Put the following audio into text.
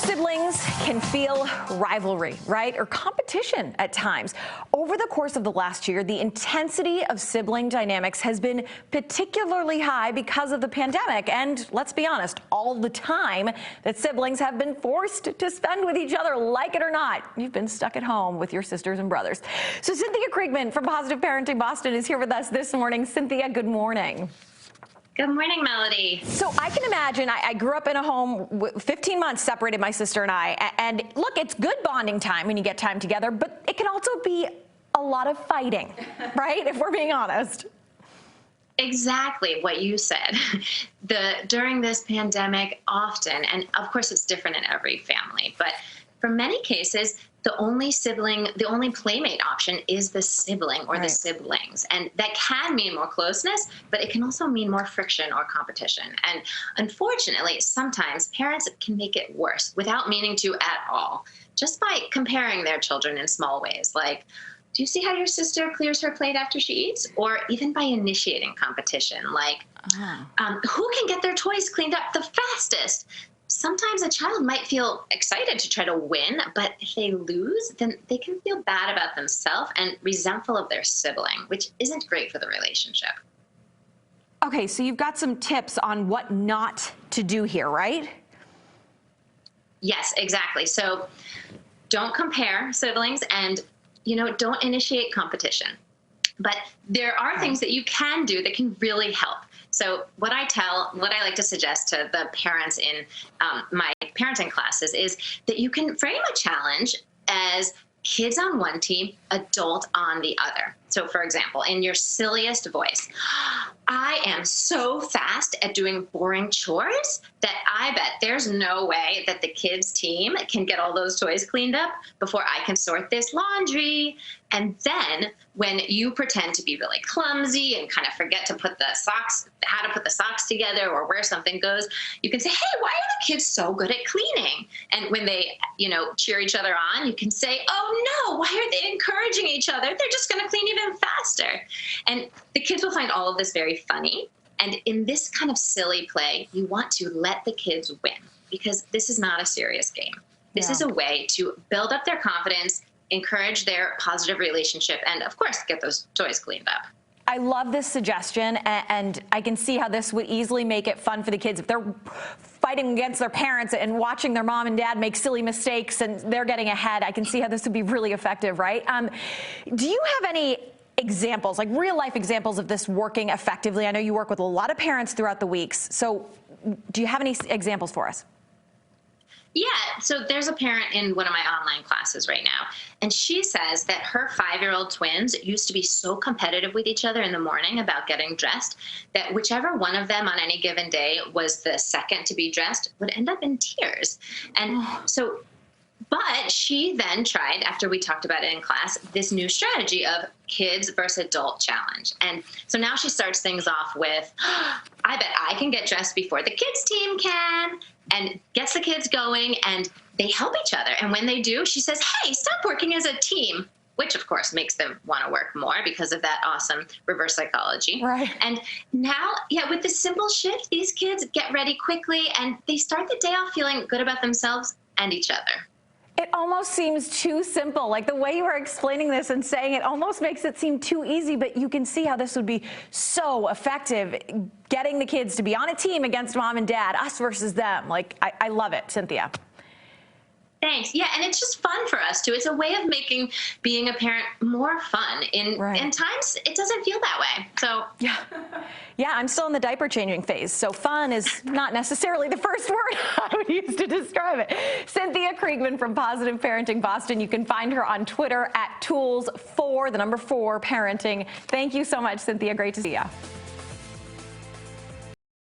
Siblings can feel rivalry, right? Or competition at times. Over the course of the last year, the intensity of sibling dynamics has been particularly high because of the pandemic. And let's be honest, all the time that siblings have been forced to spend with each other, like it or not. You've been stuck at home with your sisters and brothers. So Cynthia Kriegman from Positive Parenting Boston is here with us this morning. Cynthia, good morning. Good morning, Melody. So I can imagine, I grew up in a home, 15 months separated my sister and I, and look, it's good bonding time when you get time together, but it can also be a lot of fighting, right? If we're being honest. Exactly what you said. During this pandemic, often, and of course it's different in every family, but for many cases, the only playmate option is the sibling or the siblings. And that can mean more closeness, but it can also mean more friction or competition. And unfortunately, sometimes parents can make it worse without meaning to at all, just by comparing their children in small ways. Like, do you see how your sister clears her plate after she eats? Or even by initiating competition, like who can get their toys cleaned up the fastest? Sometimes a child might feel excited to try to win, but if they lose, then they can feel bad about themselves and resentful of their sibling, which isn't great for the relationship. Okay, so you've got some tips on what not to do here, right? Yes, exactly. So don't compare siblings and, don't initiate competition. But there are things that you can do that can really help. So what I like to suggest to the parents in my parenting classes is that you can frame a challenge as kids on one team, adult on the other. So for example, in your silliest voice, I am so fast at doing boring chores that I bet there's no way that the kids team can get all those toys cleaned up before I can sort this laundry. And then when you pretend to be really clumsy and kind of forget to put how to put the socks together or where something goes, you can say, hey, why are the kids so good at cleaning? And when they, cheer each other on, you can say, oh no, why are they encouraging each other? They're just going to clean even faster. And the kids will find all of this very funny. And in this kind of silly play, you want to let the kids win because this is not a serious game. This is a way to build up their confidence, encourage their positive relationship, and of course, get those toys cleaned up. I love this suggestion, and I can see how this would easily make it fun for the kids. If they're fighting against their parents and watching their mom and dad make silly mistakes and they're getting ahead, I can see how this would be really effective, right? Do you have any examples, like real life examples of this working effectively? I know you work with a lot of parents throughout the weeks, so do you have any examples for us? Yeah, so there's a parent in one of my online classes right now, and she says that her 5-year-old twins used to be so competitive with each other in the morning about getting dressed that whichever one of them on any given day was the second to be dressed would end up in tears. And but she then tried, after we talked about it in class, this new strategy of kids versus adult challenge. And so now she starts things off with, I bet I can get dressed before the kids team can, and gets the kids going, and they help each other. And when they do, she says, hey, stop working as a team, which of course makes them want to work more because of that awesome reverse psychology. Right. And now, with this simple shift, these kids get ready quickly and they start the day off feeling good about themselves and each other. It almost seems too simple. Like the way you are explaining this and saying it almost makes it seem too easy, but you can see how this would be so effective, getting the kids to be on a team against mom and dad, us versus them. Like, I love it, Cynthia. Thanks. Yeah, and it's just fun for us too. It's a way of making being a parent more fun. In times it doesn't feel that way. So yeah, I'm still in the diaper changing phase, so fun is not necessarily the first word I would use to describe it. Cynthia Kriegman from Positive Parenting Boston. You can find her on Twitter at tools4, the number 4 parenting. Thank you so much, Cynthia. Great to see you.